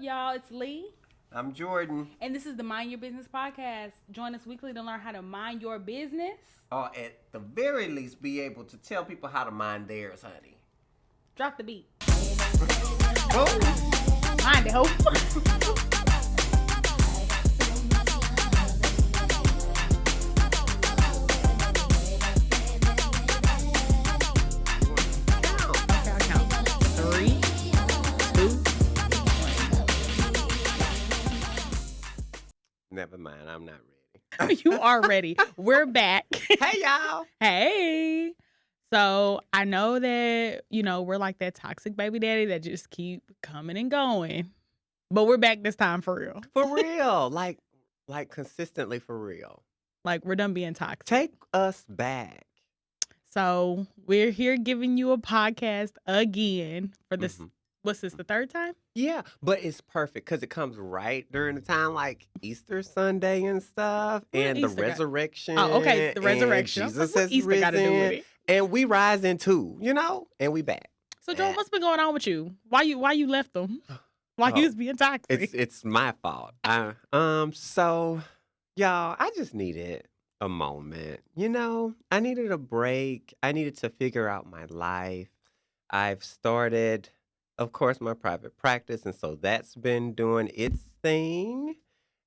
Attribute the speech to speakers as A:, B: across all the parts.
A: y'all? It's Lee.
B: I'm Jordan.
A: And this is the Mind Your Business podcast. Join us weekly to learn how to mind your business.
B: Or at the very least, be able to tell people how to mind theirs, honey.
A: Drop the beat.
B: Oh.
A: Mind it, hope.
B: Never mind, I'm not ready.
A: You are ready. We're back.
B: Hey, y'all.
A: Hey. So I know that, we're like that toxic baby daddy that just keep coming and going. But we're back this time for real.
B: For real. like consistently for real.
A: Like we're done being toxic.
B: Take us back.
A: So we're here giving you a podcast again for this. Mm-hmm. What's this, the third time?
B: Yeah, but it's perfect because it comes right during the time like Easter Sunday and stuff, and Easter the resurrection.
A: Oh, okay, the resurrection.
B: Jesus has Easter risen, got to do with it? And we rising too, and we back.
A: So, Joel, what's been going on with you? Why you left them? Why you was being toxic?
B: It's my fault. So, y'all, I just needed a moment. I needed a break. I needed to figure out my life. I've started, of course, my private practice, and so that's been doing its thing.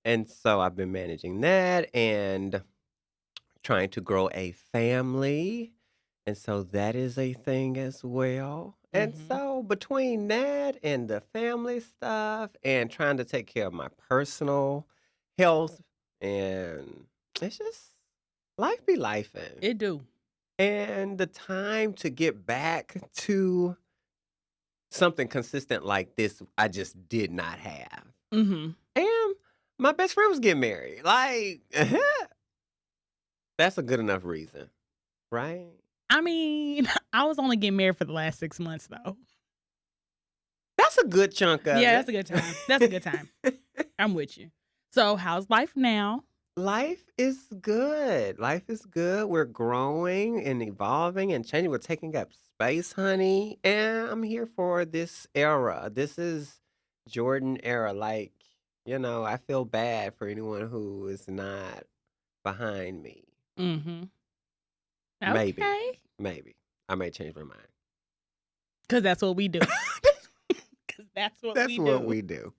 B: And so I've been managing that and trying to grow a family. And so that is a thing as well. And so between that and the family stuff and trying to take care of my personal health, and it's just life be lifing.
A: It do.
B: And the time to get back to something consistent like this, I just did not have.
A: Mm-hmm.
B: And my best friend was getting married. Like, that's a good enough reason, right?
A: I mean, I was only getting married for the last 6 months, though.
B: That's a good chunk of it.
A: Yeah, that's a good time. That's a good time. I'm with you. So, how's life now?
B: Life is good. Life is good. We're growing and evolving and changing. We're taking up space, honey. And I'm here for this era. This is Jordan era. Like, I feel bad for anyone who is not behind me.
A: Mm-hmm.
B: Okay. Maybe. I may change my mind.
A: Because that's what we do. Because that's what
B: we do.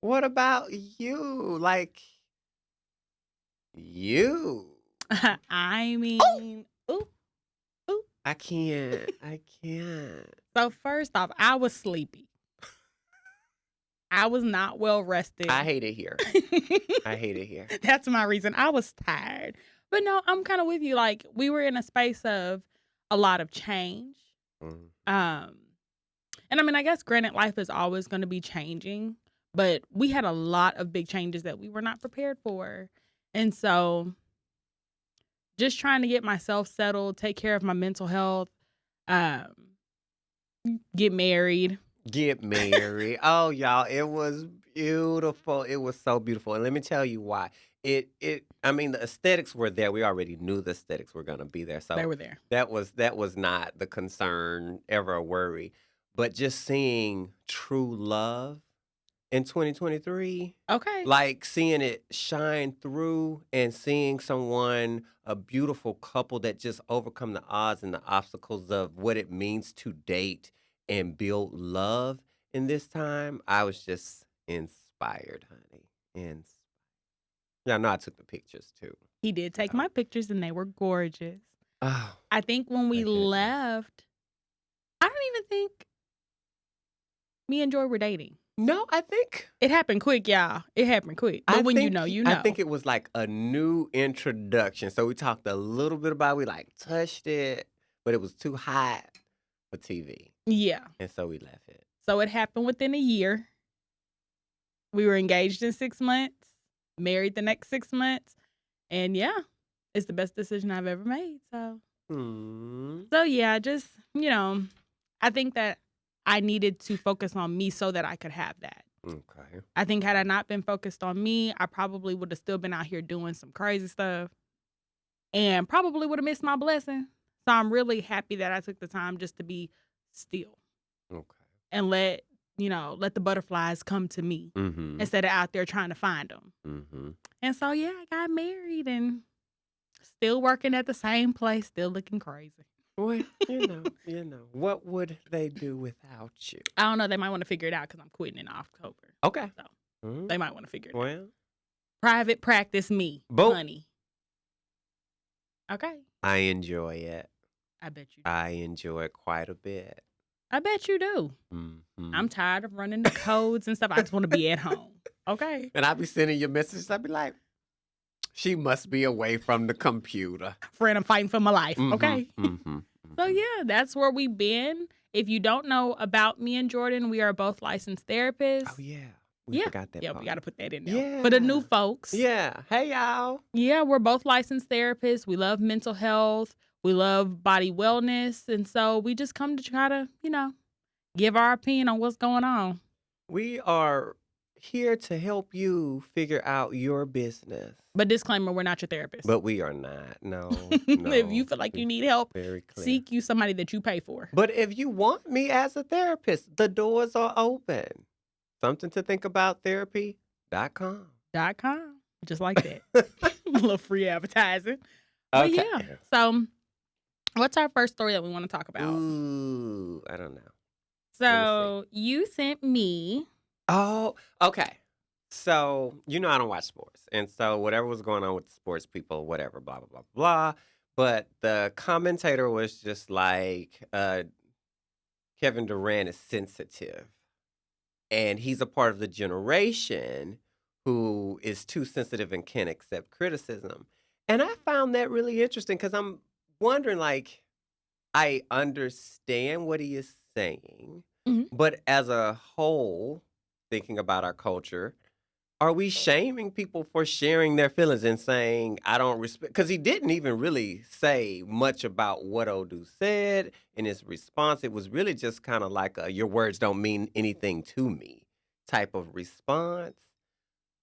B: What about you? Like, you.
A: I mean, ooh.
B: I can't.
A: So first off, I was sleepy. I was not well rested.
B: I hate it here.
A: That's my reason. I was tired. But no, I'm kind of with you. Like, we were in a space of a lot of change.
B: Mm.
A: And I mean, I guess granted, life is always going to be changing, but we had a lot of big changes that we were not prepared for. And so just trying to get myself settled, take care of my mental health, get married.
B: Oh, y'all, it was beautiful. It was so beautiful. And let me tell you why. I mean, the aesthetics were there. We already knew the aesthetics were going to be there. So
A: they were there.
B: That was not the concern, ever a worry. But just seeing true love in 2023.
A: Okay.
B: Like seeing it shine through and seeing someone, a beautiful couple that just overcome the odds and the obstacles of what it means to date and build love in this time. I was just inspired, honey. Yeah, I know I took the pictures too.
A: He did take my pictures and they were gorgeous.
B: Oh,
A: I think when we left, I don't even think me and Joy were dating.
B: No, I think
A: it happened quick, y'all. It happened quick. But when you know.
B: I think it was like a new introduction. So we talked a little bit about it. We like touched it, but it was too hot for TV.
A: Yeah.
B: And so we left it.
A: So it happened within a year. We were engaged in 6 months, married the next 6 months. And yeah, it's the best decision I've ever made. So, So yeah, just, I think that I needed to focus on me so that I could have that.
B: Okay.
A: I think had I not been focused on me, I probably would have still been out here doing some crazy stuff and probably would have missed my blessing. So I'm really happy that I took the time just to be still.
B: Okay.
A: And let let the butterflies come to me
B: Mm-hmm.
A: instead of out there trying to find them.
B: Mm-hmm.
A: And so, yeah, I got married and still working at the same place, still looking crazy.
B: Well, what would they do without you?
A: I don't know. They might want to figure it out because I'm quitting in October.
B: Okay.
A: So they might want to figure it out.
B: Well,
A: Private practice me,
B: boom.
A: honey. Okay.
B: I enjoy it.
A: I bet you do.
B: I enjoy it quite a bit.
A: I bet you do.
B: Mm-hmm.
A: I'm tired of running the codes and stuff. I just want to be at home. Okay.
B: And I'll be sending you messages. I'll be like, she must be away from the computer.
A: Friend, I'm fighting for my life.
B: Mm-hmm.
A: Okay.
B: Mm-hmm.
A: So, yeah, that's where we've been. If you don't know about me and Jordan, we are both licensed therapists.
B: Oh, yeah. We forgot that part.
A: We got to put that in there.
B: Yeah.
A: For the new folks.
B: Yeah. Hey, y'all.
A: Yeah, we're both licensed therapists. We love mental health. We love body wellness. And so we just come to try to, give our opinion on what's going on.
B: We are here to help you figure out your business.
A: But disclaimer, we're not your therapist.
B: But we are not. No.
A: If you feel like you need help,
B: very clear.
A: Seek you somebody that you pay for.
B: But if you want me as a therapist, the doors are open. Something to think about therapy.com.
A: Just like that. A little free advertising. But
B: Okay.
A: yeah. So what's our first story that we want to talk about?
B: Ooh, I don't know.
A: So you sent me.
B: Oh, okay. So, I don't watch sports. And so whatever was going on with the sports people, whatever, blah, blah, blah, blah. But the commentator was just like, Kevin Durant is sensitive. And he's a part of the generation who is too sensitive and can't accept criticism. And I found that really interesting because I'm wondering, like, I understand what he is saying, but as a whole, thinking about our culture, are we shaming people for sharing their feelings and saying, I don't respect? Because he didn't even really say much about what Odu said in his response. It was really just kind of like a, your words don't mean anything to me type of response.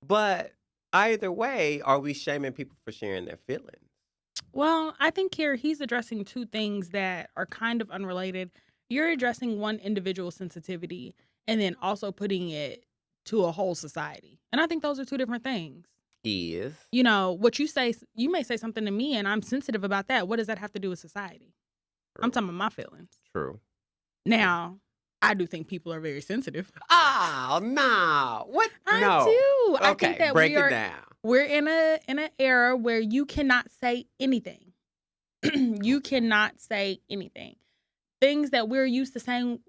B: But either way, are we shaming people for sharing their feelings?
A: Well, I think here he's addressing two things that are kind of unrelated. You're addressing one individual sensitivity and then also putting it to a whole society. And I think those are two different things.
B: Is.
A: What you say, you may say something to me and I'm sensitive about that. What does that have to do with society?
B: True.
A: I'm talking about my feelings.
B: True.
A: Now, I do think people are very sensitive.
B: Oh, no. What?
A: I
B: No.
A: do.
B: Okay,
A: I think that
B: break it down.
A: We're in an era where you cannot say anything. You cannot say anything. Things that we're used to saying,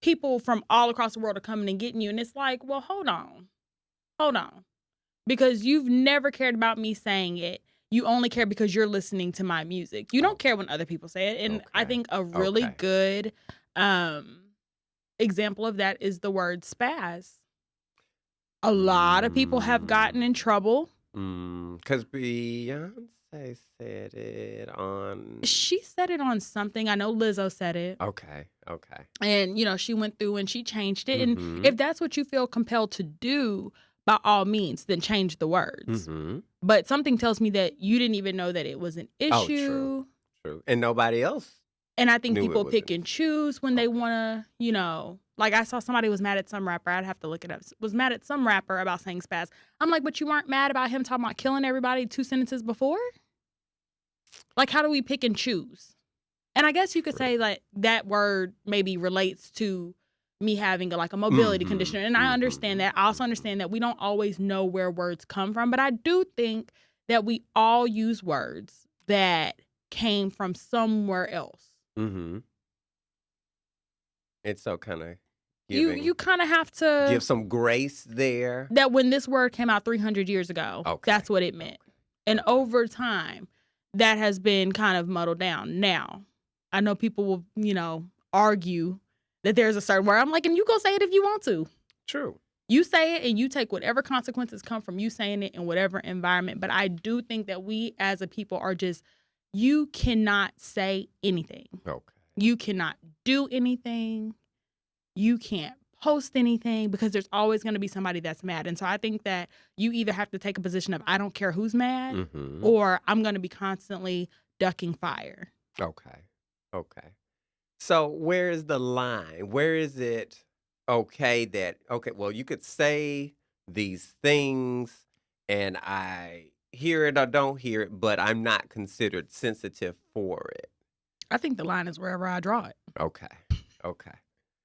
A: people from all across the world are coming and getting you. And it's like, well, hold on. Because you've never cared about me saying it. You only care because you're listening to my music. You don't care when other people say it. And I think a really good example of that is the word spaz. A lot of people have gotten in trouble.
B: Because Beyonce said it on...
A: She said it on something. I know Lizzo said it.
B: Okay.
A: And, she went through and she changed it. And if that's what you feel compelled to do, by all means, then change the words. But something tells me that you didn't even know that it was an issue.
B: True. And nobody else.
A: And I think people pick and choose when they want to, like I saw somebody was mad at some rapper. I'd have to look it up. Was mad at some rapper about saying spaz. I'm like, but you weren't mad about him talking about killing everybody 2 sentences before? Like, how do we pick and choose? And I guess you could say like that word maybe relates to me having a mobility condition. And I understand that. I also understand that we don't always know where words come from. But I do think that we all use words that came from somewhere else.
B: It's so kind of
A: you kind of have to
B: give some grace there.
A: That when this word came out 300 years ago, that's what it meant. And over time, that has been kind of muddled down. Now, I know people will, argue that there's a certain word. I'm like, and you go say it if you want to.
B: True.
A: You say it and you take whatever consequences come from you saying it in whatever environment. But I do think that we as a people are you cannot say anything.
B: Okay.
A: You cannot do anything. You can't post anything because there's always going to be somebody that's mad. And so I think that you either have to take a position of I don't care who's mad or I'm going to be constantly ducking fire.
B: Okay. So where is the line? Where is it well, you could say these things and I hear it or don't hear it, but I'm not considered sensitive for it.
A: I think the line is wherever I draw it.
B: Okay. Okay.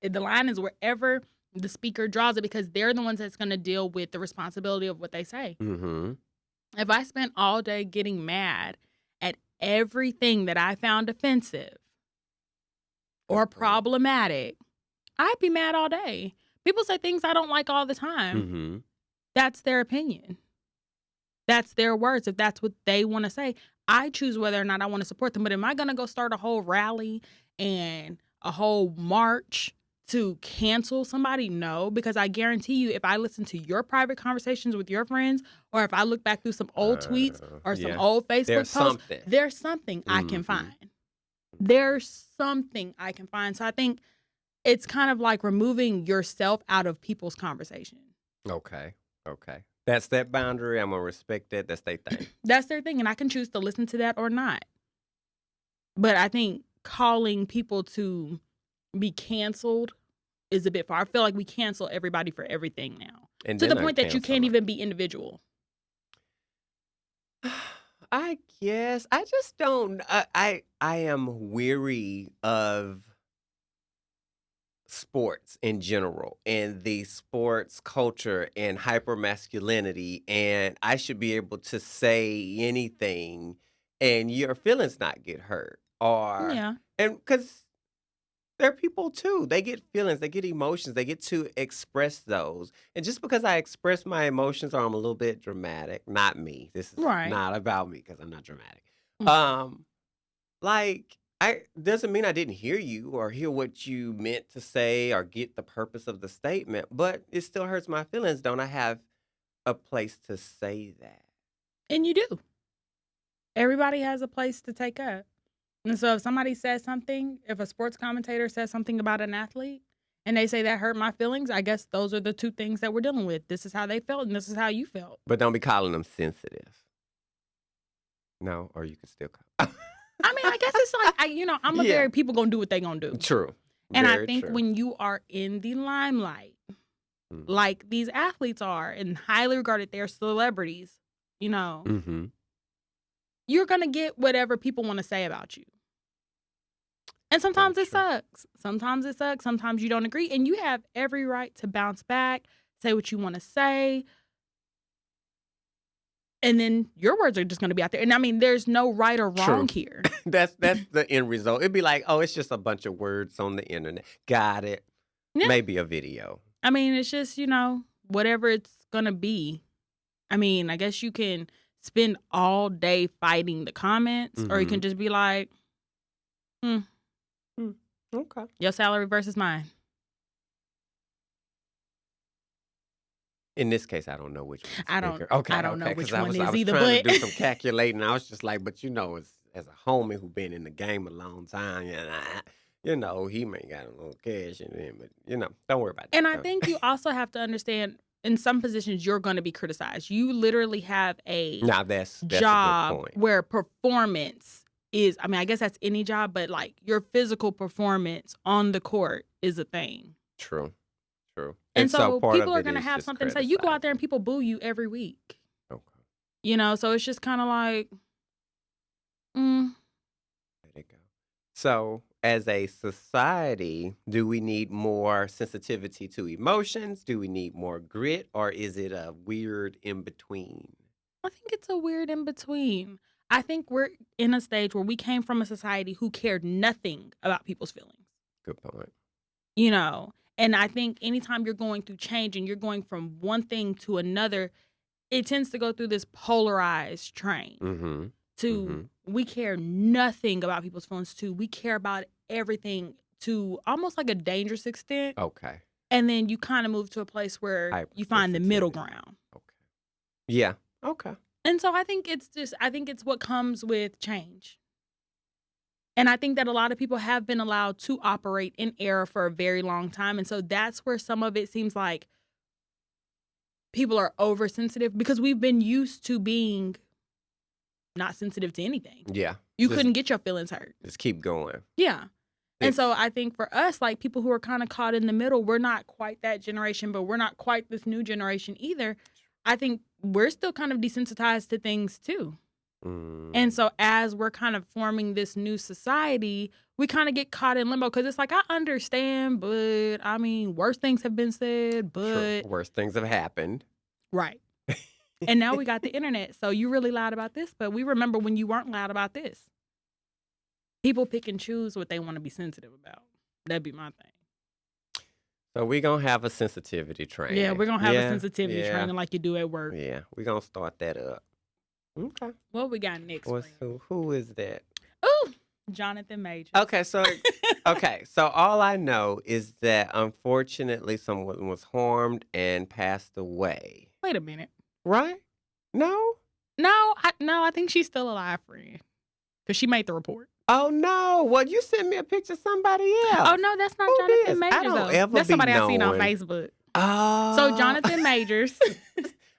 A: The line is wherever the speaker draws it, because they're the ones that's going to deal with the responsibility of what they say.
B: Mm-hmm.
A: If I spent all day getting mad at everything that I found offensive or problematic, I'd be mad all day. People say things I don't like all the time.
B: Mm-hmm.
A: That's their opinion. That's their words. If that's what they want to say, I choose whether or not I want to support them. But am I going to go start a whole rally and a whole march to cancel somebody? No, because I guarantee you, if I listen to your private conversations with your friends, or if I look back through some old tweets or some old Facebook posts, there's something I can find. There's something I can find. So I think it's kind of like removing yourself out of people's conversation.
B: Okay. That's that boundary. I'm going to respect that. That's their thing.
A: That's their thing. And I can choose to listen to that or not. But I think calling people to be canceled is a bit far. I feel like we cancel everybody for everything now. And to the point that you can't even be individual.
B: I guess. I just don't. I am weary of sports in general and the sports culture and hypermasculinity, and I should be able to say anything and your feelings not get hurt, or and because they're people too, they get feelings, they get emotions, they get to express those. And just because I express my emotions or I'm a little bit dramatic, not me, this is not about me because I'm not dramatic, like, I doesn't mean I didn't hear you or hear what you meant to say or get the purpose of the statement, but it still hurts my feelings. Don't I have a place to say that?
A: And you do. Everybody has a place to take up. And so if somebody says something, if a sports commentator says something about an athlete and they say that hurt my feelings, I guess those are the two things that we're dealing with. This is how they felt and this is how you felt.
B: But don't be calling them sensitive. No, or you can still call.
A: I mean, I guess it's like, I'm a very people gonna do what they gonna do.
B: True.
A: And I think when you are in the limelight, like these athletes are and highly regarded, they're celebrities, you're gonna get whatever people want to say about you. And sometimes it sucks. Sometimes it sucks. Sometimes you don't agree. And you have every right to bounce back, say what you want to say. And then your words are just going to be out there. And I mean, there's no right or wrong here.
B: That's the end result. It'd be like, oh, it's just a bunch of words on the internet. Got it. Yeah. Maybe a video.
A: I mean, it's just, whatever it's going to be. I mean, I guess you can spend all day fighting the comments, or you can just be like,
B: okay.
A: Your salary versus mine.
B: In this case, I don't know which one's bigger.
A: I don't know which one is either.
B: I was trying to do some calculating. I was just like, but as a homie who been in the game a long time, he may got a little cash in him, but don't worry about that.
A: And I think you also have to understand, in some positions, you're going to be criticized. You literally have a
B: that's
A: job
B: a good point.
A: Where performance is, I mean, I guess that's any job, but like your physical performance on the court is a thing.
B: True.
A: And so people are going to have something to say. You go out there and people boo you every week. Okay. So it's just kind of like,
B: There you go. So as a society, do we need more sensitivity to emotions? Do we need more grit? Or is it a weird in-between?
A: I think it's a weird in-between. I think we're in a stage where we came from a society who cared nothing about people's feelings.
B: Good point.
A: And I think anytime you're going through change and you're going from one thing to another, it tends to go through this polarized train. We care nothing about people's feelings, too. We care about everything to almost like a dangerous extent.
B: Okay.
A: And then you kind of move to a place where you find the middle ground.
B: Okay. Yeah. Okay.
A: And so I think it's what comes with change. And I think that a lot of people have been allowed to operate in error for a very long time. And so that's where some of it seems like people are oversensitive, because we've been used to being not sensitive to anything.
B: Yeah.
A: You couldn't get your feelings hurt.
B: Just keep going.
A: Yeah. And so I think for us, like people who are kind of caught in the middle, we're not quite that generation, but we're not quite this new generation either. I think we're still kind of desensitized to things too. And so as we're kind of forming this new society, we kind of get caught in limbo because it's like, I understand, but I mean, worse things have been said, but...
B: True. Worse things have happened.
A: Right. And now we got the internet. So you really loud about this, but we remember when you weren't loud about this. People pick and choose what they want to be sensitive about. That'd be my thing.
B: So we're going to have a sensitivity training.
A: Yeah, we're going to have a sensitivity training like you do at work.
B: Yeah, we're going to start that up. Okay.
A: What we got next?
B: Who is that?
A: Oh, Jonathan Majors.
B: Okay, so all I know is that unfortunately someone was harmed and passed away.
A: Wait a minute.
B: Right? No?
A: No, I think she's still alive, friend. Because she made the report.
B: Oh, no. Well, you sent me a picture of somebody else.
A: Oh, no, that's not Jonathan Majors, That's somebody I seen on Facebook.
B: Oh.
A: So, Jonathan Majors.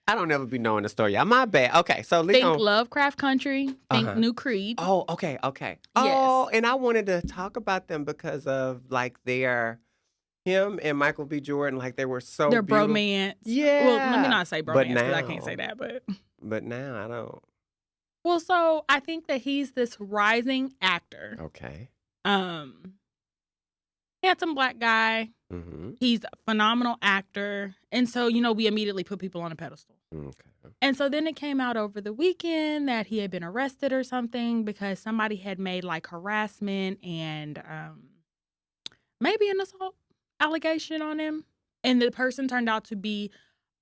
B: I don't ever be knowing the story. My bad. Okay, so
A: think Lovecraft Country. Think New Creed.
B: Oh, okay.
A: Yes.
B: Oh, and I wanted to talk about them because of, like, him and Michael B. Jordan, like, they were so
A: Their
B: beautiful.
A: bromance.
B: Yeah.
A: Well, let me not say bromance because I
B: now-
A: can't say that, but...
B: But now I don't.
A: Well, so I think that he's this rising actor.
B: Okay.
A: Handsome black guy.
B: Mm-hmm.
A: He's a phenomenal actor. And so, we immediately put people on a pedestal.
B: Okay.
A: And so then it came out over the weekend that he had been arrested or something because somebody had made like harassment and maybe an assault allegation on him. And the person turned out to be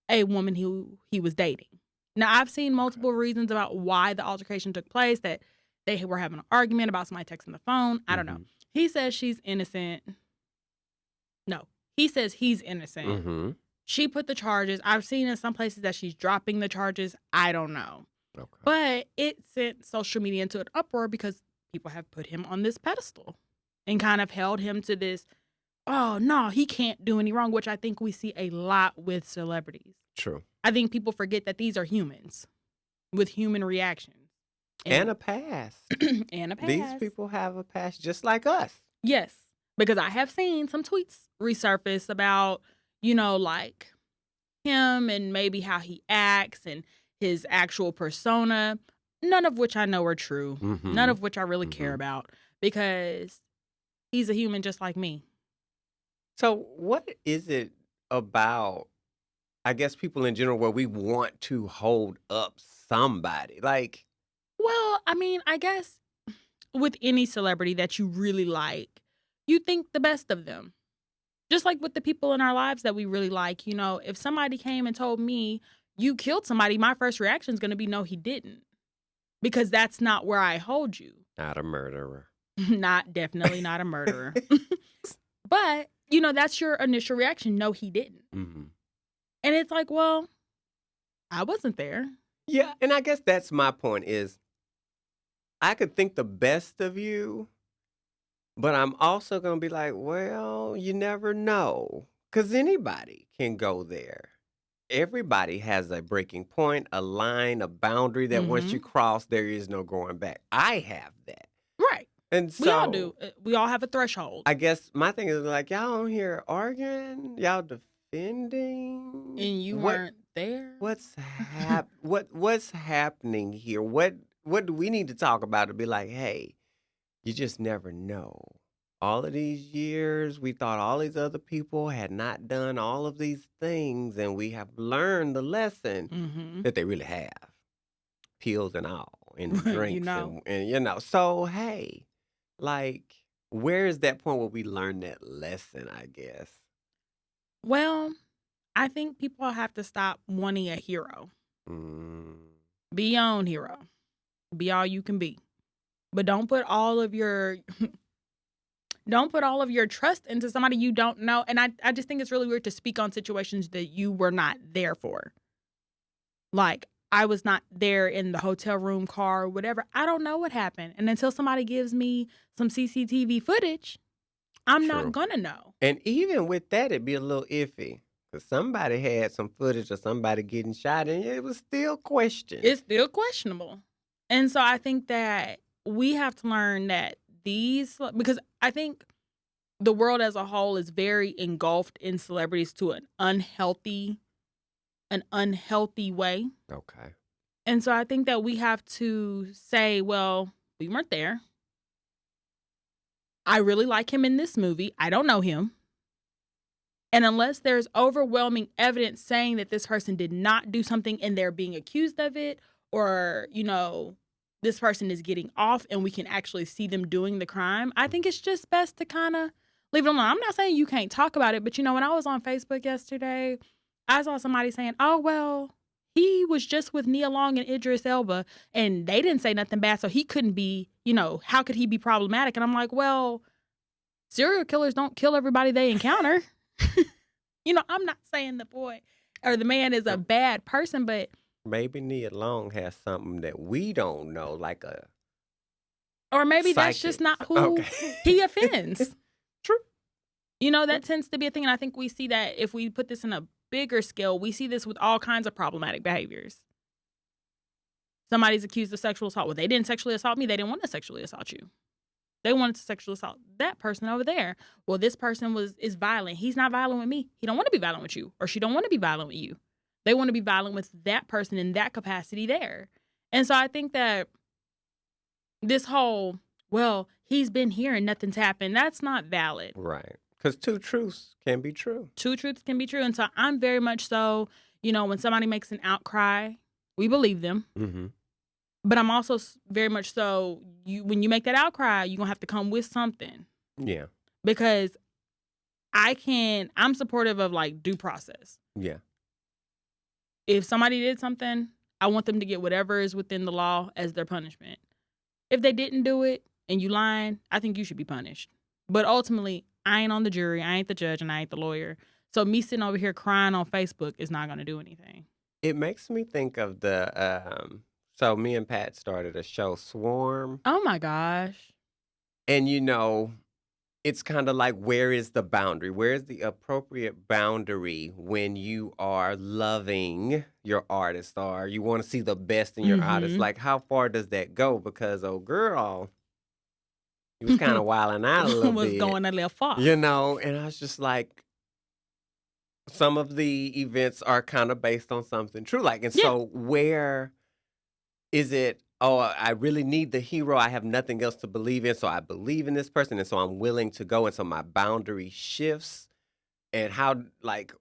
A: a woman who he was dating. Now, I've seen multiple reasons about why the altercation took place, that they were having an argument about somebody texting the phone. I don't know. He says she's innocent. No, he says he's innocent.
B: Mm-hmm.
A: She put the charges. I've seen in some places that she's dropping the charges. I don't know.
B: Okay.
A: But it sent social media into an uproar because people have put him on this pedestal and kind of held him to this, oh, no, he can't do any wrong, which I think we see a lot with celebrities.
B: True.
A: I think people forget that these are humans with human reactions.
B: And a past.
A: And a past.
B: These people have a past just like us.
A: Yes. Because I have seen some tweets resurface about, like him and maybe how he acts and his actual persona, none of which I know are true.
B: Mm-hmm.
A: None of which I really care about because he's a human just like me.
B: So what is it about, I guess, people in general where we want to hold up somebody? Like,
A: well, I mean, I guess with any celebrity that you really like, you think the best of them. Just like with the people in our lives that we really like, if somebody came and told me you killed somebody, my first reaction is going to be, no, he didn't. Because that's not where I hold you.
B: Not a murderer.
A: Definitely not a murderer. But, that's your initial reaction. No, he didn't.
B: Mm-hmm.
A: And it's like, well, I wasn't there.
B: Yeah, and I guess that's my point is I could think the best of you, but I'm also going to be like, well, you never know. Because anybody can go there. Everybody has a breaking point, a line, a boundary that once you cross, there is no going back. I have that.
A: Right.
B: And so
A: we all do. We all have a threshold.
B: I guess my thing is like, y'all on here arguing, y'all defending.
A: And you weren't there?
B: What's happening here? What do we need to talk about to be like, hey, you just never know. All of these years, we thought all these other people had not done all of these things, and we have learned the lesson that they really have. Pills and all, and drinks, and So, hey, like, where is that point where we learn that lesson, I guess?
A: Well, I think people have to stop wanting a hero. Be your own hero. Be all you can be. But don't put all of your trust into somebody you don't know. And I just think it's really weird to speak on situations that you were not there for. Like, I was not there in the hotel room, car, whatever. I don't know what happened. And until somebody gives me some CCTV footage, I'm not going to know.
B: And even with that, it'd be a little iffy. Because somebody had some footage of somebody getting shot, and it was still questioned.
A: It's still questionable. And so I think that we have to learn that because I think the world as a whole is very engulfed in celebrities to an unhealthy way.
B: Okay.
A: And so I think that we have to say, well, we weren't there. I really like him in this movie. I don't know him. And unless there's overwhelming evidence saying that this person did not do something and they're being accused of it, or, this person is getting off and we can actually see them doing the crime, I think it's just best to kind of leave it alone. I'm not saying you can't talk about it, but when I was on Facebook yesterday, I saw somebody saying, oh, well, he was just with Nia Long and Idris Elba and they didn't say nothing bad, so he couldn't be, how could he be problematic? And I'm like, well, serial killers don't kill everybody they encounter. I'm not saying the boy or the man is a bad person, but
B: maybe Nia Long has something that we don't know, like
A: or maybe that's just not who he offends.
B: True.
A: That tends to be a thing. And I think we see that if we put this in a bigger scale, we see this with all kinds of problematic behaviors. Somebody's accused of sexual assault. Well, they didn't sexually assault me. They didn't want to sexually assault you. They wanted to sexually assault that person over there. Well, this person is violent. He's not violent with me. He don't want to be violent with you, or she don't want to be violent with you. They want to be violent with that person in that capacity there. And so I think that this whole, well, he's been here and nothing's happened, that's not valid.
B: Right. Because two truths can be true.
A: Two truths can be true. And so I'm very much so, when somebody makes an outcry, we believe them.
B: Mm-hmm.
A: But I'm also very much so, when you make that outcry, you're going to have to come with something.
B: Yeah.
A: Because I'm supportive of due process.
B: Yeah.
A: If somebody did something, I want them to get whatever is within the law as their punishment. If they didn't do it and you lying, I think you should be punished. But ultimately, I ain't on the jury, I ain't the judge, and I ain't the lawyer. So me sitting over here crying on Facebook is not going to do anything.
B: It makes me think of so me and Pat started a show, Swarm.
A: Oh my gosh.
B: And it's kind of like, where is the boundary? Where is the appropriate boundary when you are loving your artist or you want to see the best in your artist? Like, how far does that go? Because, oh, girl, he was kind of wilding out a little bit.
A: Was going a little far.
B: And I was just like, some of the events are kind of based on something true. So where is it, oh, I really need the hero. I have nothing else to believe in, so I believe in this person, and so I'm willing to go, and so my boundary shifts. And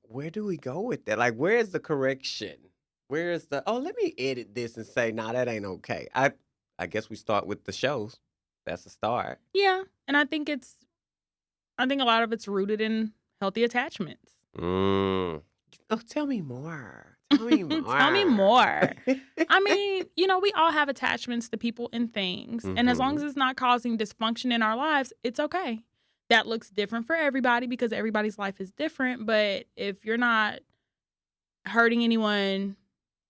B: where do we go with that? Where is the correction? Where is let me edit this and say, nah, that ain't okay. I guess we start with the shows. That's a start.
A: Yeah, and I think a lot of it's rooted in healthy attachments.
B: Oh, tell me more. Tell me more.
A: Tell me more. I mean, we all have attachments to people and things. Mm-hmm. And as long as it's not causing dysfunction in our lives, it's okay. That looks different for everybody because everybody's life is different. But if you're not hurting anyone,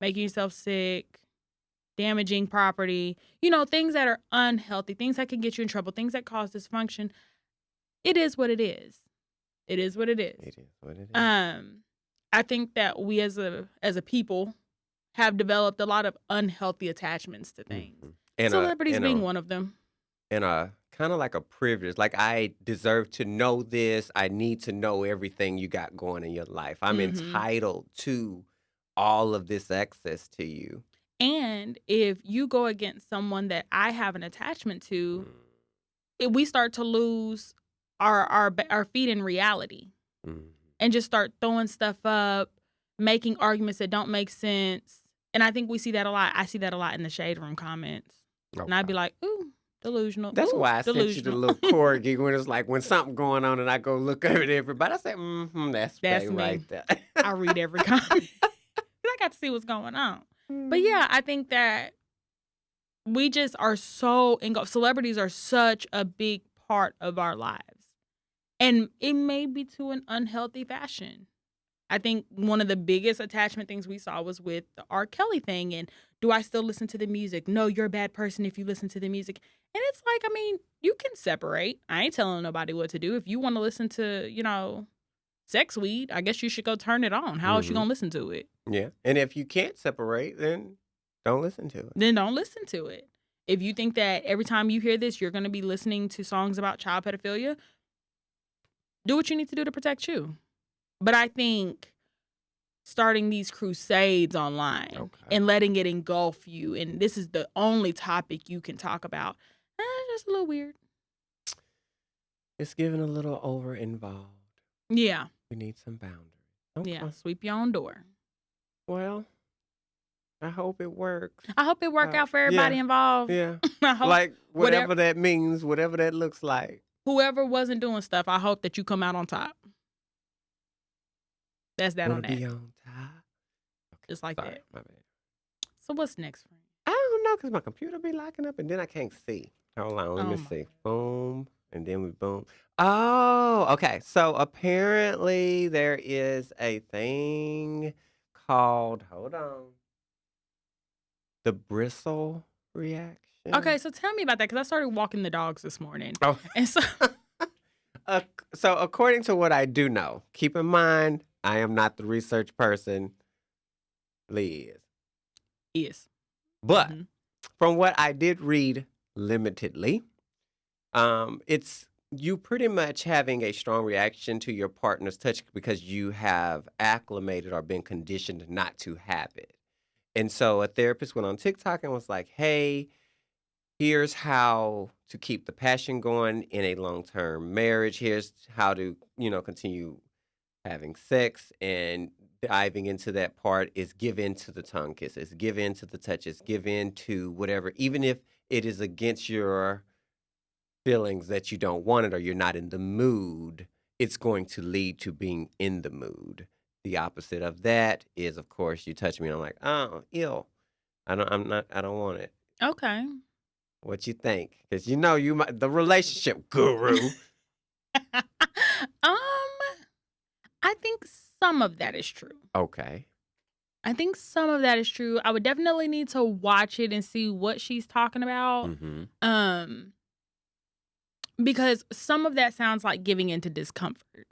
A: making yourself sick, damaging property, things that are unhealthy, things that can get you in trouble, things that cause dysfunction, it is what it is. It is what it is.
B: It is what it is.
A: I think that we as a people have developed a lot of unhealthy attachments to things. Mm-hmm. And celebrities being one of them.
B: And kind of like a privilege. Like, I deserve to know this. I need to know everything you got going in your life. I'm entitled to all of this access to you.
A: And if you go against someone that I have an attachment to, we start to lose our feet in reality. And just start throwing stuff up, making arguments that don't make sense. And I think we see that a lot. I see that a lot in the Shade Room comments. Okay. And I'd be like, ooh, delusional.
B: That's why I sent you the little corgi when it's when something going on and I go look at everybody. I say, that's me right there.
A: I read every comment. I got to see what's going on. But yeah, I think that we just are so engulfed. Celebrities are such a big part of our lives. And it may be to an unhealthy fashion. I think one of the biggest attachment things we saw was with the R. Kelly thing. And do I still listen to the music? No, you're a bad person if you listen to the music. And it's you can separate. I ain't telling nobody what to do. If you want to listen to, sex weed, I guess you should go turn it on. How else you going to listen to it?
B: Yeah. And if you can't separate, then don't listen to it.
A: Then don't listen to it. If you think that every time you hear this, you're going to be listening to songs about child pedophilia, do what you need to do to protect you. But I think starting these crusades online and letting it engulf you, and this is the only topic you can talk about, just a little weird.
B: It's getting a little over involved.
A: Yeah.
B: We need some boundaries.
A: Yeah, sweep your own door.
B: Well, I hope it works.
A: I hope it work out for everybody involved.
B: Yeah.
A: I hope
B: like whatever that means, whatever that looks like.
A: Whoever wasn't doing stuff, I hope that you come out on top. That's that
B: Wanna
A: on that.
B: be on top? Okay,
A: just like that.
B: My bad.
A: So what's next, friend?
B: I don't know, because my computer be locking up and then I can't see. Hold on, let me see.
A: God.
B: Boom. And then we boom. Oh, okay. So apparently there is a thing called, hold on, the Bristle reaction.
A: Okay, so tell me about that, because I started walking the dogs this morning.
B: Oh.
A: And so...
B: so according to what I do know, keep in mind, I am not the research person. Lee is.
A: Yes.
B: But from what I did read limitedly, it's you pretty much having a strong reaction to your partner's touch because you have acclimated or been conditioned not to have it. And so a therapist went on TikTok and was like, hey, here's how to keep the passion going in a long-term marriage. Here's how to, continue having sex, and diving into that part is give in to the tongue kisses, give in to the touches, give in to whatever, even if it is against your feelings that you don't want it or you're not in the mood, it's going to lead to being in the mood. The opposite of that is, of course, you touch me and I'm like, oh, ew. I don't want it.
A: Okay.
B: What you think? Because you might, the relationship guru.
A: I think some of that is true.
B: Okay.
A: I think some of that is true. I would definitely need to watch it and see what she's talking about.
B: Mm-hmm.
A: Because some of that sounds like giving into discomfort.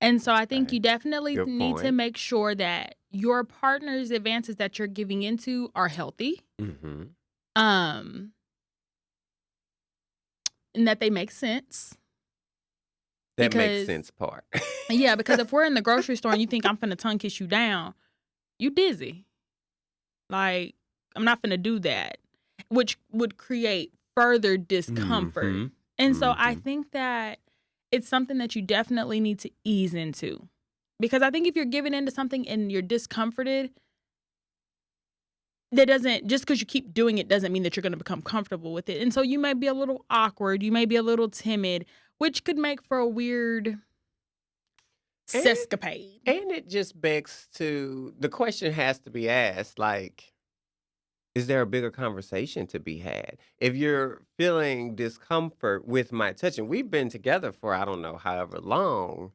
A: And so I think you definitely need to make sure that your partner's advances that you're giving into are healthy.
B: Mm-hmm.
A: And that they make sense.
B: That makes sense part.
A: Yeah, because if we're in the grocery store and you think I'm finna tongue kiss you down, you dizzy. Like, I'm not finna do that, which would create further discomfort.
B: Mm-hmm.
A: And so I think that it's something that you definitely need to ease into. Because I think if you're giving into something and you're discomforted, that doesn't, just because you keep doing it doesn't mean that you're going to become comfortable with it. And so you might be a little awkward, you may be a little timid, which could make for a weird sescapade.
B: And it just begs to, the question has to be asked, like, is there a bigger conversation to be had? If you're feeling discomfort with my touch, and we've been together for, I don't know, however long,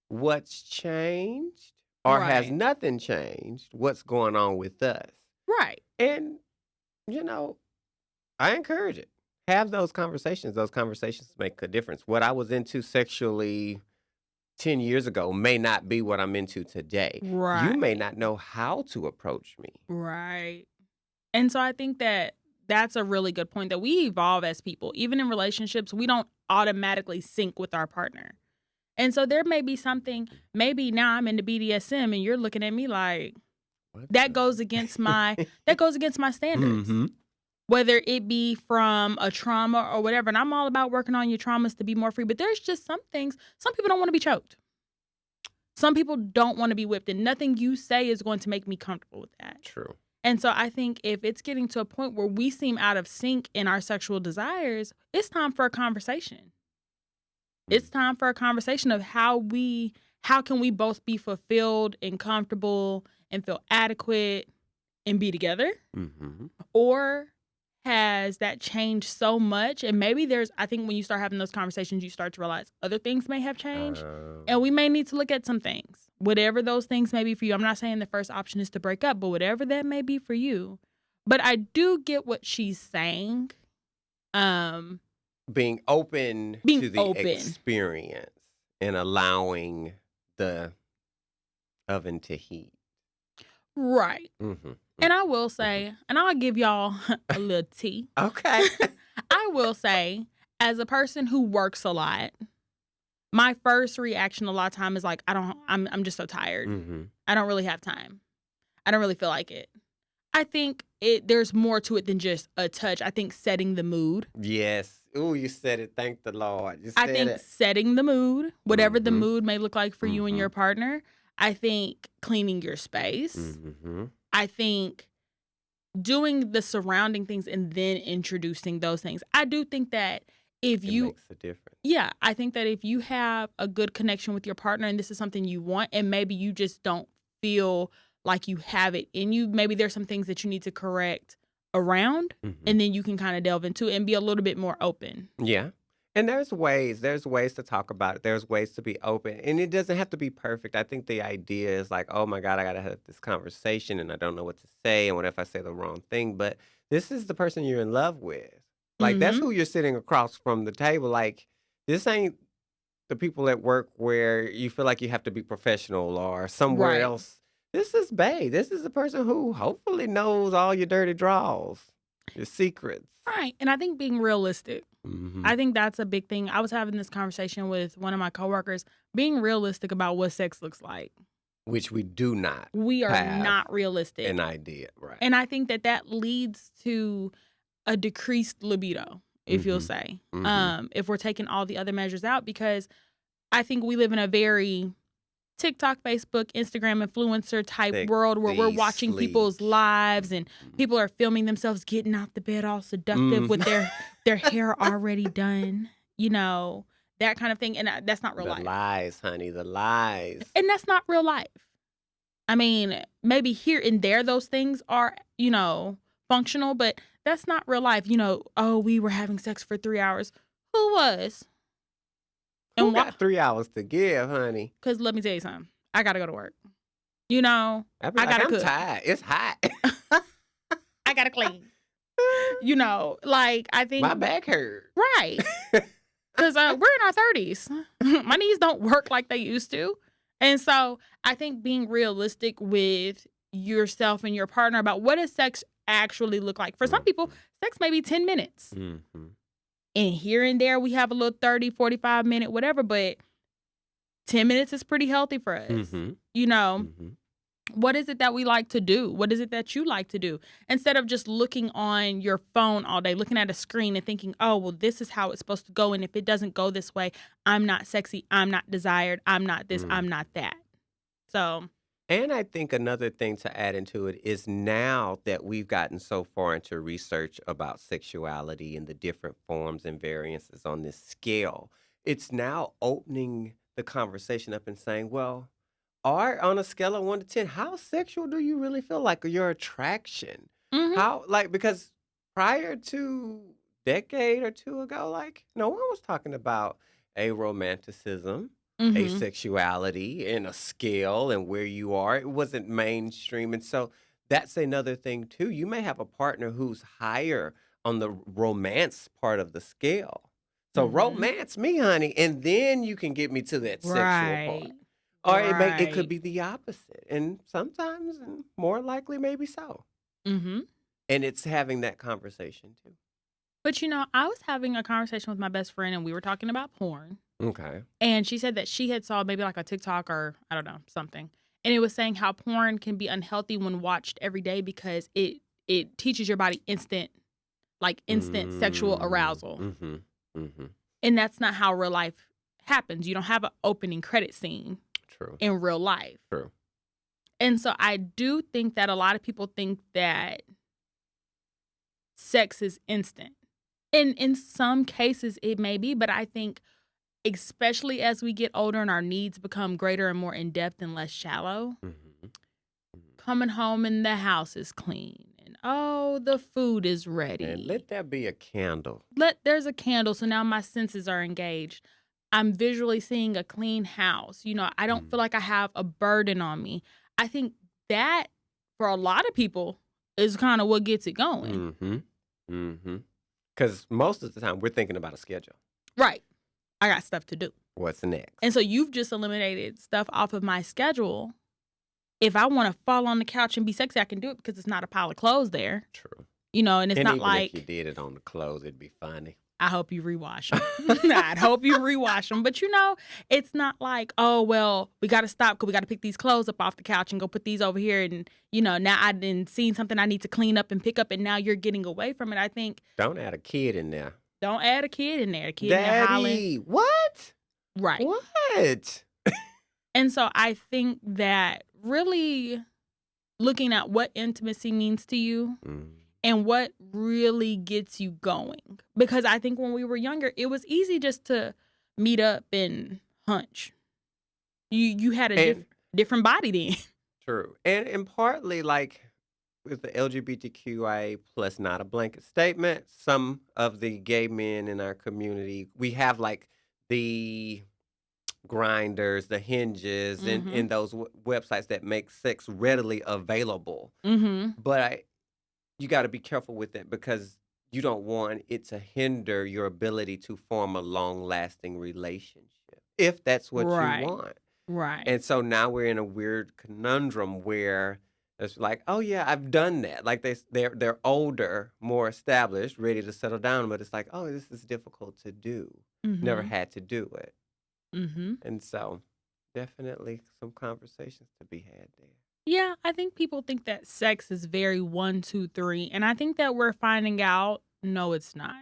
B: what's changed? Or has nothing changed? What's going on with us?
A: Right.
B: And, I encourage it. Have those conversations. Those conversations make a difference. What I was into sexually 10 years ago may not be what I'm into today.
A: Right.
B: You may not know how to approach me.
A: Right. And so I think that that's a really good point, that we evolve as people. Even in relationships, we don't automatically sync with our partner. And so there may be something, maybe now I'm into BDSM and you're looking at me like, that goes against my standards.
B: Mm-hmm.
A: Whether it be from a trauma or whatever. And I'm all about working on your traumas to be more free. But there's just some things, some people don't want to be choked. Some people don't want to be whipped. And nothing you say is going to make me comfortable with that.
B: True.
A: And so I think if it's getting to a point where we seem out of sync in our sexual desires, it's time for a conversation. It's time for a conversation of how can we both be fulfilled and comfortable and feel adequate and be together?
B: Mm-hmm.
A: Or has that changed so much? And maybe I think when you start having those conversations, you start to realize other things may have changed. And we may need to look at some things, whatever those things may be for you. I'm not saying the first option is to break up, but whatever that may be for you. But I do get what she's saying.
B: Being open to the experience and allowing the oven to heat.
A: Right.
B: Mm-hmm.
A: And I will say, and I'll give y'all a little tea.
B: Okay.
A: I will say, as a person who works a lot, my first reaction a lot of time is like, I'm just so tired.
B: Mm-hmm.
A: I don't really have time. I don't really feel like it. I think there's more to it than just a touch. I think setting the mood.
B: Yes. Ooh, you said it. Thank the Lord. You
A: I
B: said
A: think
B: it.
A: setting the mood, whatever the
B: Mm-hmm.
A: mood may look like for you and
B: Mm-hmm.
A: your partner. I think cleaning your space.
B: Mm-hmm.
A: I think doing the surrounding things and then introducing those things. I do think that if
B: It
A: you,
B: makes a difference.
A: yeah, I think that if you have a good connection with your partner and this is something you want, and maybe you just don't feel like you have it in you, maybe there's some things that you need to correct around,
B: Mm-hmm.
A: and then you can kind of delve into it and be a little bit more open.
B: Yeah. And there's ways to talk about it. There's ways to be open. And it doesn't have to be perfect. I think the idea is like, oh my God, I gotta have this conversation and I don't know what to say. And what if I say the wrong thing? But this is the person you're in love with. Like that's
A: Mm-hmm.
B: who you're sitting across from the table. Like this ain't the people at work where you feel like you have to be professional or somewhere
A: Right.
B: else. This is Bae. This is the person who hopefully knows all your dirty draws, your secrets.
A: Right. And I think being realistic.
B: Mm-hmm.
A: I think that's a big thing. I was having this conversation with one of my coworkers, being realistic about what sex looks like.
B: Which we do not
A: We are
B: have
A: not realistic.
B: an idea, right?
A: And I think that leads to a decreased libido, if you'll say, if we're taking all the other measures out, because I think we live in a very TikTok, Facebook, Instagram influencer type world where we're watching people's lives and people are filming themselves getting out the bed all seductive with their hair already done, that kind of thing. And that's not real life.
B: The lies, honey, the lies.
A: And that's not real life. I mean, maybe here and there those things are, functional, but that's not real life. Oh, we were having sex for 3 hours. Who was?
B: Who got 3 hours to give, honey?
A: Because let me tell you something. I got to go to work. I got to cook.
B: I'm tired. It's hot.
A: I got to clean. I think.
B: My back hurt.
A: Right. Because we're in our 30s. My knees don't work like they used to. And so I think being realistic with yourself and your partner about what does sex actually look like. For some people, sex may be 10 minutes.
B: Mm-hmm.
A: And here and there, we have a little 30, 45 minute, whatever. But 10 minutes is pretty healthy for us.
B: Mm-hmm.
A: What is it that we like to do? What is it that you like to do? Instead of just looking on your phone all day, looking at a screen and thinking, oh, well, this is how it's supposed to go. And if it doesn't go this way, I'm not sexy. I'm not desired. I'm not this. I'm not that. So.
B: And I think another thing to add into it is now that we've gotten so far into research about sexuality and the different forms and variances on this scale, it's now opening the conversation up and saying, well, on a scale of 1 to 10, how sexual do you really feel like your attraction?
A: Mm-hmm.
B: Because prior to a decade or two ago, no one was talking about aromanticism. Asexuality and a scale and where you are. It wasn't mainstream. And so that's another thing, too. You may have a partner who's higher on the romance part of the scale. So romance me, honey, and then you can get me to that sexual part. Or it could be the opposite. And sometimes, and more likely, maybe so.
A: Mm-hmm.
B: And it's having that conversation, too.
A: But, I was having a conversation with my best friend and we were talking about porn.
B: Okay.
A: And she said that she had saw maybe like a TikTok or I don't know, something. And it was saying how porn can be unhealthy when watched every day because it teaches your body instant sexual arousal.
B: Mm-hmm. Mm-hmm.
A: And that's not how real life happens. You don't have an opening credit scene.
B: True.
A: In real life.
B: True.
A: And so I do think that a lot of people think that sex is instant. And in some cases it may be, but I think especially as we get older and our needs become greater and more in-depth and less shallow, coming home and the house is clean and, oh, the food is ready.
B: And let there be a candle.
A: There's a candle, so now my senses are engaged. I'm visually seeing a clean house. I don't feel like I have a burden on me. I think that, for a lot of people, is kind of what gets it going.
B: Mm-hmm. Mm-hmm. Because most of the time, we're thinking about a schedule.
A: Right. I got stuff to do.
B: What's next?
A: And so you've just eliminated stuff off of my schedule. If I want to fall on the couch and be sexy, I can do it because it's not a pile of clothes there.
B: True.
A: And it's not
B: even
A: like...
B: if you did it on the clothes, it'd be funny.
A: I hope you rewash them. I'd hope you rewash them. But, it's not like, oh, well, we got to stop because we got to pick these clothes up off the couch and go put these over here. And, now I didn't seen something I need to clean up and pick up, and now you're getting away from it. I think.
B: Don't add a kid in there.
A: Don't add a kid in there. A kid
B: Daddy,
A: in there hollering.
B: What?
A: Right.
B: What?
A: And so I think that really looking at what intimacy means to you and what really gets you going. Because I think when we were younger, it was easy just to meet up and hunch. You had a different body then.
B: True. And partly like with the LGBTQIA plus not a blanket statement, some of the gay men in our community, we have like the grinders, the hinges, and those websites that make sex readily available. But you got to be careful with it because you don't want it to hinder your ability to form a long-lasting relationship, if that's what you want.
A: Right.
B: And so now we're in a weird conundrum where it's like, oh yeah, I've done that. Like they're older, more established, ready to settle down, but it's like, oh, this is difficult to do. Never had to do it. And so definitely some conversations to be had there.
A: Yeah, I think people think that sex is very 1, 2, 3. And I think that we're finding out, no, it's not.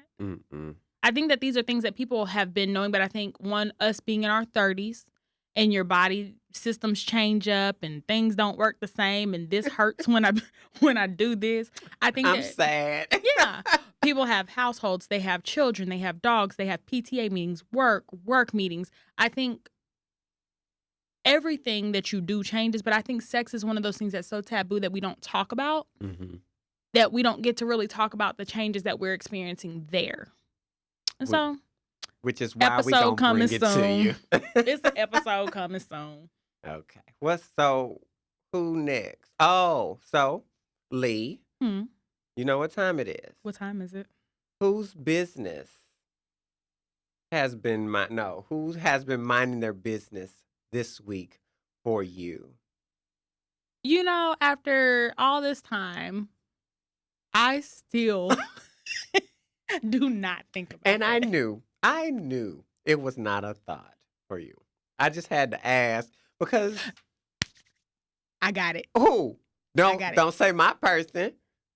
A: I think that these are things that people have been knowing. But I think, us being in our 30s and your body systems change up and things don't work the same. And this hurts when I do this. I think
B: I'm sad.
A: Yeah. People have households, they have children, they have dogs, they have PTA meetings, work meetings. I think everything that you do changes, but I think sex is one of those things that's so taboo that we don't talk about, that we don't get to really talk about the changes that we're experiencing there. And
B: which is why we don't bring it to you.
A: It's an episode coming soon.
B: Okay. Who next? Oh, so Lee. You know what time it is?
A: What time is it?
B: Whose business has been who has been minding their business this week for you?
A: After all this time, I still do not think about it.
B: And I knew it was not a thought for you. I just had to ask because
A: I got it.
B: Oh, don't say my person.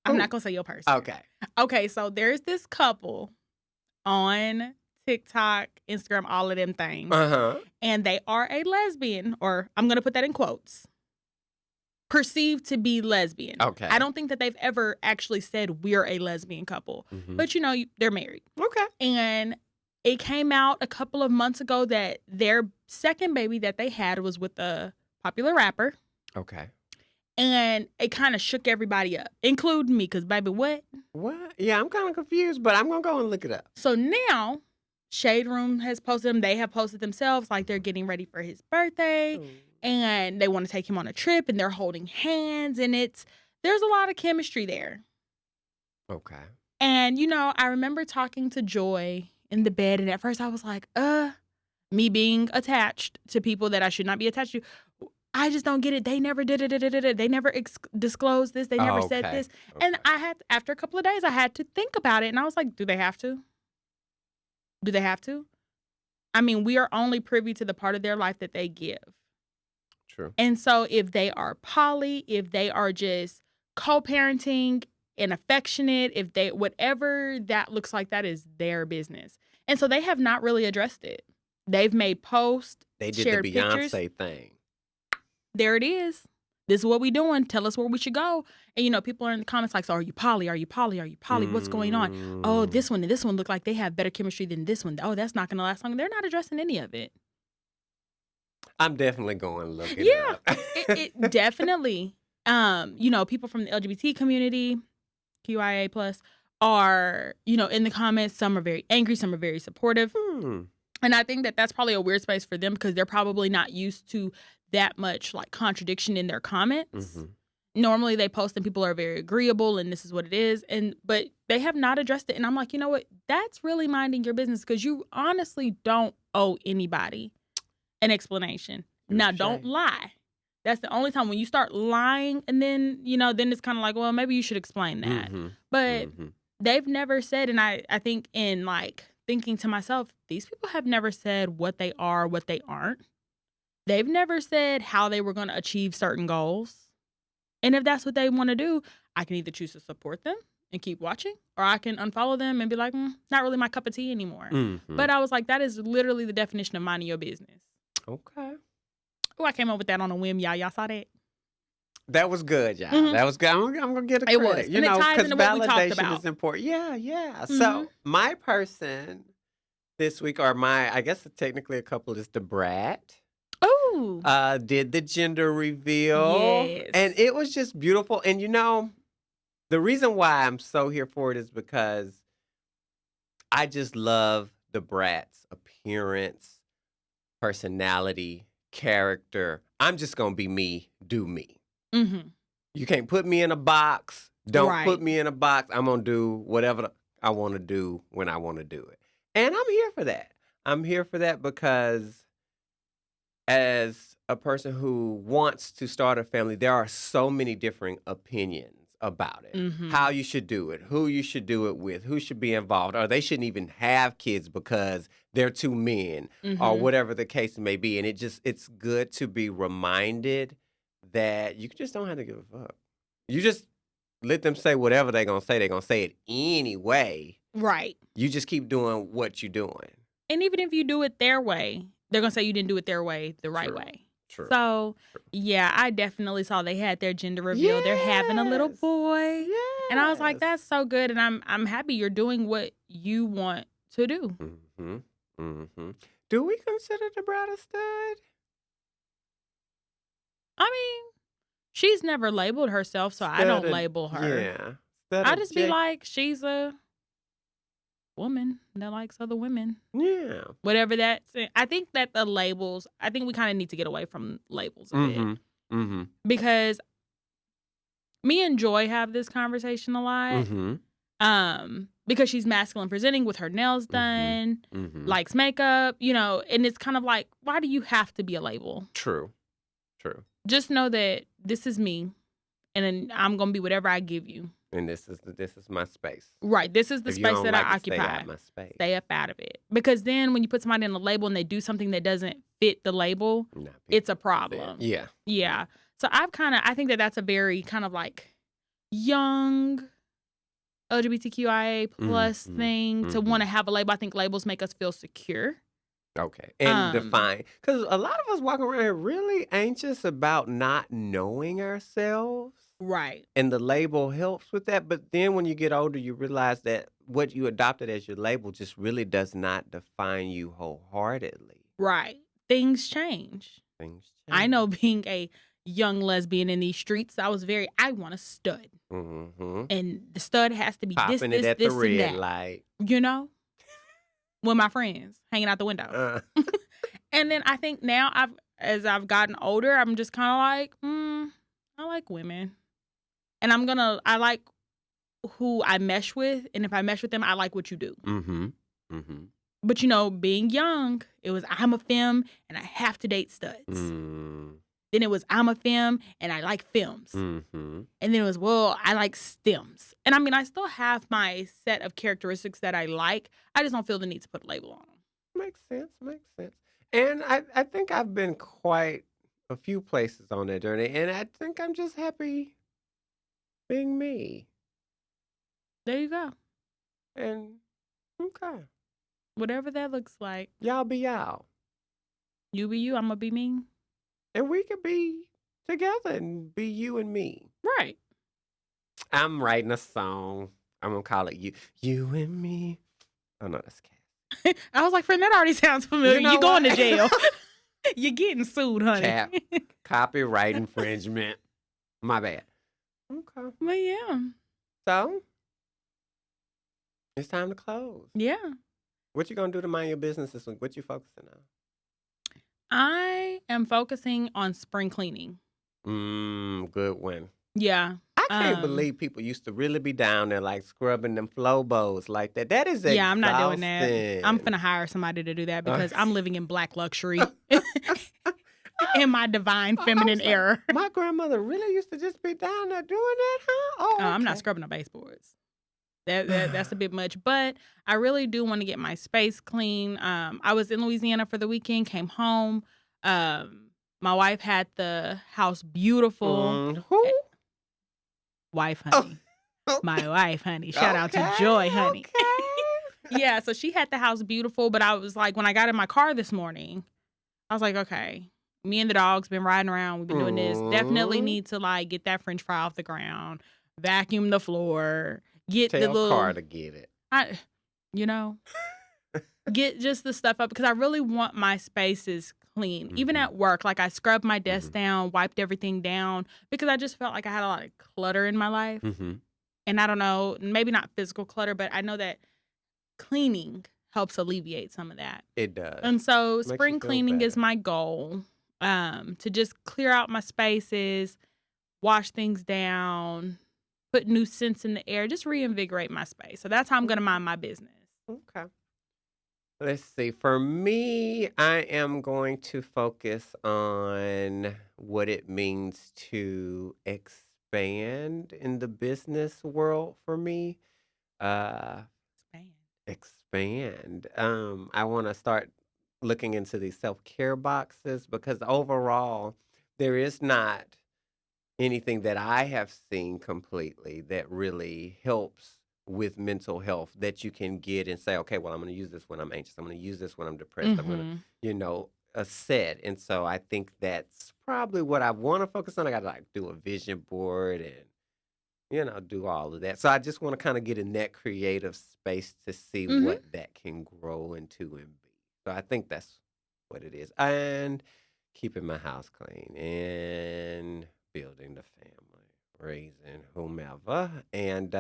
A: I'm not going to say your person. Okay, so there's this couple on TikTok, Instagram, all of them things. And they are a lesbian, or I'm going to put that in quotes, perceived to be lesbian.
B: Okay.
A: I don't think that they've ever actually said we're a lesbian couple. But, they're married.
B: Okay.
A: And it came out a couple of months ago that their second baby that they had was with a popular rapper.
B: Okay.
A: And it kind of shook everybody up, including me, because, baby, what?
B: What? Yeah, I'm kind of confused, but I'm going to go and look it up.
A: So now, Shade Room has posted them. They have posted themselves like they're getting ready for his birthday. And they want to take him on a trip, and they're holding hands. And there's a lot of chemistry there.
B: Okay.
A: And, I remember talking to Joy in the bed. And at first I was like, me being attached to people that I should not be attached to. I just don't get it. They never did it. They never disclosed this. They never said this. And after a couple of days, I had to think about it. And I was like, do they have to? Do they have to? I mean, we are only privy to the part of their life that they give.
B: True.
A: And so if they are poly, if they are just co-parenting and affectionate, whatever that looks like, that is their business. And so they have not really addressed it. They've made posts,
B: they did
A: shared
B: the Beyonce
A: pictures.
B: thing.
A: There it is. This is what we doing. Tell us where we should go. And, people are in the comments like, so are you poly? Are you poly? Are you poly? What's going on? Oh, this one and this one look like they have better chemistry than this one. Oh, that's not going to last long. They're not addressing any of it.
B: I'm definitely going to look it up.
A: it definitely. People from the LGBT community, QIA plus, are, in the comments. Some are very angry. Some are very supportive. And I think that that's probably a weird space for them because they're probably not used to that much like contradiction in their comments. Normally they post and people are very agreeable and this is what it is. But they have not addressed it. And I'm like, you know what? That's really minding your business because you honestly don't owe anybody an explanation. Now, don't lie. That's the only time when you start lying and then, then it's kind of like, well, maybe you should explain that. But they've never said, and I think in like thinking to myself, these people have never said what they are, what they aren't. They've never said how they were going to achieve certain goals. And if that's what they want to do, I can either choose to support them and keep watching, or I can unfollow them and be like, not really my cup of tea anymore.
B: Mm-hmm.
A: But I was like, that is literally the definition of minding your business.
B: Okay.
A: Oh, I came up with that on a whim, y'all. Y'all saw that?
B: That was good, y'all.
A: Mhm.
B: That was good. I'm gonna get a credit.
A: It was.
B: You
A: And it
B: know,
A: ties
B: because
A: into what we talked
B: validation
A: about.
B: is important. Yeah.
A: Mhm.
B: So my person this week, or I guess technically a couple, is the brat.
A: Oh.
B: Did the gender reveal.
A: Yes.
B: And it was just beautiful. And you know, the reason why I'm so here for it is because I just love the brat's appearance, personality, character. I'm just gonna be me, do me.
A: Mm-hmm.
B: You can't put me in a box. Don't
A: Right.
B: put me in a box. I'm going to do whatever I want to do when I want to do it. And I'm here for that. I'm here for that because as a person who wants to start a family, there are so many different opinions about it.
A: Mm-hmm.
B: How you should do it, who you should do it with, who should be involved, or they shouldn't even have kids because they're two men, or whatever the case may be. And it's good to be reminded that you just don't have to give a fuck. You just let them say whatever they're going to say. They're going to say it anyway.
A: Right.
B: You just keep doing what you're doing.
A: And even if you do it their way, they're going to say you didn't do it their way, the right way.
B: True.
A: So, yeah, I definitely saw they had their gender reveal. Yes. They're having a little boy.
B: Yes.
A: And I was like, that's so good. And I'm happy you're doing what you want to do.
B: Mm-hmm. Mm-hmm. Do we consider the brat a stud?
A: I mean, she's never labeled herself, so I don't label her.
B: Yeah.
A: I just be like, she's a woman that likes other women.
B: Yeah.
A: Whatever that's. I think that the labels, I think we kind of need to get away from labels a bit.
B: Mm-hmm.
A: Because me and Joy have this conversation a lot.
B: Mm-hmm.
A: Because she's masculine presenting with her nails done, likes makeup, you know, and it's kind of like, why do you have to be a label?
B: True.
A: Just know that this is me, and then I'm gonna be whatever I give you.
B: And this is my space.
A: Right. This is the space that I occupy.
B: Stay out my space.
A: Stay up out of it. Because then when you put somebody in a label and they do something that doesn't fit the label, it's a problem.
B: Yeah.
A: Yeah. So I think that that's a very kind of like young LGBTQIA plus thing to want to have a label. I think labels make us feel secure.
B: Okay. And define. Because a lot of us walk around here really anxious about not knowing ourselves.
A: Right.
B: And the label helps with that. But then when you get older, you realize that what you adopted as your label just really does not define you wholeheartedly.
A: Right. Things change. I know being a young lesbian in these streets, I want a stud.
B: Mm-hmm.
A: And the stud has to be
B: popping
A: this,
B: it at
A: this,
B: the red
A: and that.
B: light.
A: You know? With my friends, hanging out the window. And then I think now, as I've gotten older, I'm just kind of like, I like women. And I like who I mesh with. And if I mesh with them, I like what you do. But, you know, being young, it was, I'm a femme and I have to date studs. Then it was, I'm a femme and I like femmes. And then it was, well, I like stems. And I mean, I still have my set of characteristics that I like. I just don't feel the need to put a label on them.
B: Makes sense. And I think I've been quite a few places on that journey. And I think I'm just happy being me.
A: There you go.
B: And, okay.
A: Whatever that looks like.
B: Y'all be y'all.
A: You be you, I'm going to be me.
B: And we could be together and be you and me.
A: Right.
B: I'm writing a song. I'm going to call it You and Me. Oh, no, that's cat.
A: I was like, friend, that already sounds familiar. You going to jail. You're getting sued, honey.
B: Cap. Copyright infringement. My bad. Okay.
A: But yeah.
B: So, it's time to close.
A: Yeah.
B: What you going to do to mind your business this week? What you focusing on?
A: I am focusing on spring cleaning.
B: Good one.
A: Yeah.
B: I can't believe people used to really be down there like scrubbing them flow bowls like that. That is exhausting.
A: Yeah, I'm not doing that. I'm finna hire somebody to do that because I'm living in black luxury in my divine feminine era.
B: My grandmother really used to just be down there doing that, huh? Oh, okay.
A: I'm not scrubbing the baseboards. That's a bit much. But I really do want to get my space clean. I was in Louisiana for the weekend, came home. My wife had the house beautiful.
B: Who?
A: Wife,
B: Oh,
A: honey. My wife, honey. Shout out to
B: okay,
A: Joy, honey.
B: Okay.
A: Yeah, so she had the house beautiful, but I was like, when I got in my car this morning, I was like, okay, me and the dog's been riding around. We've been doing this. Definitely need to like get that French fry off the ground, vacuum the floor, get
B: Tell
A: the little
B: Car to get it.
A: Get just the stuff up because I really want my spaces clean. Even at work, like I scrubbed my desk down, wiped everything down because I just felt like I had a lot of clutter in my life. And I don't know, maybe not physical clutter, but I know that cleaning helps alleviate some of that.
B: It does.
A: And so
B: Makes you
A: spring
B: feel
A: cleaning is
B: better.
A: my goal, to just clear out my spaces, wash things down, put new scents in the air, just reinvigorate my space. So that's how I'm going to mind my business.
B: Okay. Let's see. For me, I am going to focus on what it means to expand in the business world for me. Uh, expand. I want to start looking into these self-care boxes because overall, there is not anything that I have seen completely that really helps with mental health that you can get and say, okay, well, I'm going to use this when I'm anxious. I'm going to use this when I'm depressed. I'm going to, a set. And so I think that's probably what I want to focus on. I got to like do a vision board and, do all of that. So I just want to kind of get in that creative space to see what that can grow into and be. So I think that's what it is. And keeping my house clean and building the family, raising whomever, and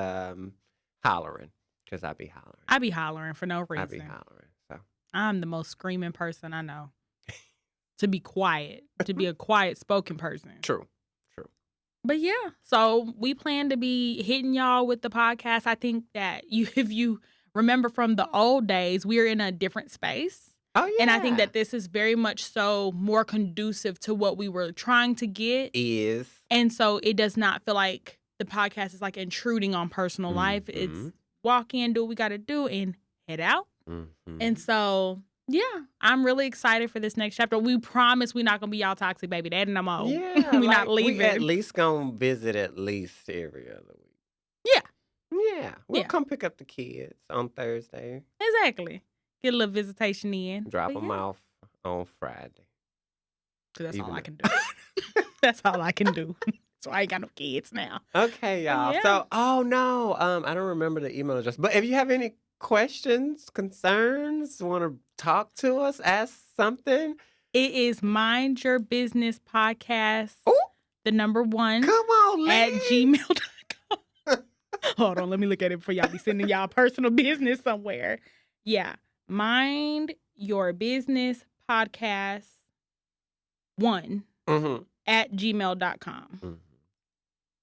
B: hollering, because I be hollering.
A: I be hollering for no reason.
B: I be hollering. So
A: I'm the most screaming person I know. To be quiet, to be a quiet spoken person.
B: True.
A: But yeah, so we plan to be hitting y'all with the podcast. I think that if you remember from the old days, we're in a different space.
B: Oh, yeah.
A: And I think that this is very much so more conducive to what we were trying to get. And so it does not feel like the podcast is like intruding on personal life. It's walk in, do what we got to do, and head out. And so, yeah, I'm really excited for this next chapter. We promise we're not going to be y'all toxic baby daddy no more.
B: Yeah.
A: We're not leaving.
B: We at least going to visit at least every other week.
A: Yeah.
B: Yeah. We'll come pick up the kids on Thursday.
A: Exactly. Get a little visitation in.
B: Drop them off on Friday.
A: Because that's all I can do. That's all I can do. So I ain't got no kids now.
B: Okay, y'all.
A: Yeah.
B: So, I don't remember the email address. But if you have any questions, concerns, want to talk to us, ask something.
A: It is Mind Your Business Podcast, the number 1.
B: Come on,
A: at
B: lady.
A: gmail.com. Hold on, let me look at it before y'all be sending y'all personal business somewhere. Yeah. Mind Your Business Podcast 1 at gmail.com.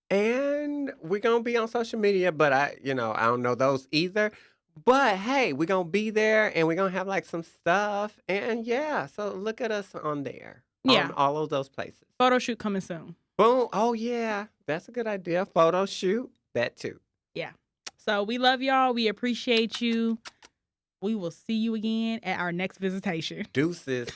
B: And we're going to be on social media, but I don't know those either. But hey, we're going to be there and we're going to have like some stuff. And yeah, so look at us on there.
A: Yeah.
B: On all of those places.
A: Photo shoot coming soon.
B: Boom. Oh, yeah. That's a good idea. Photo shoot. That too.
A: Yeah. So we love y'all. We appreciate you. We will see you again at our next visitation.
B: Deuces.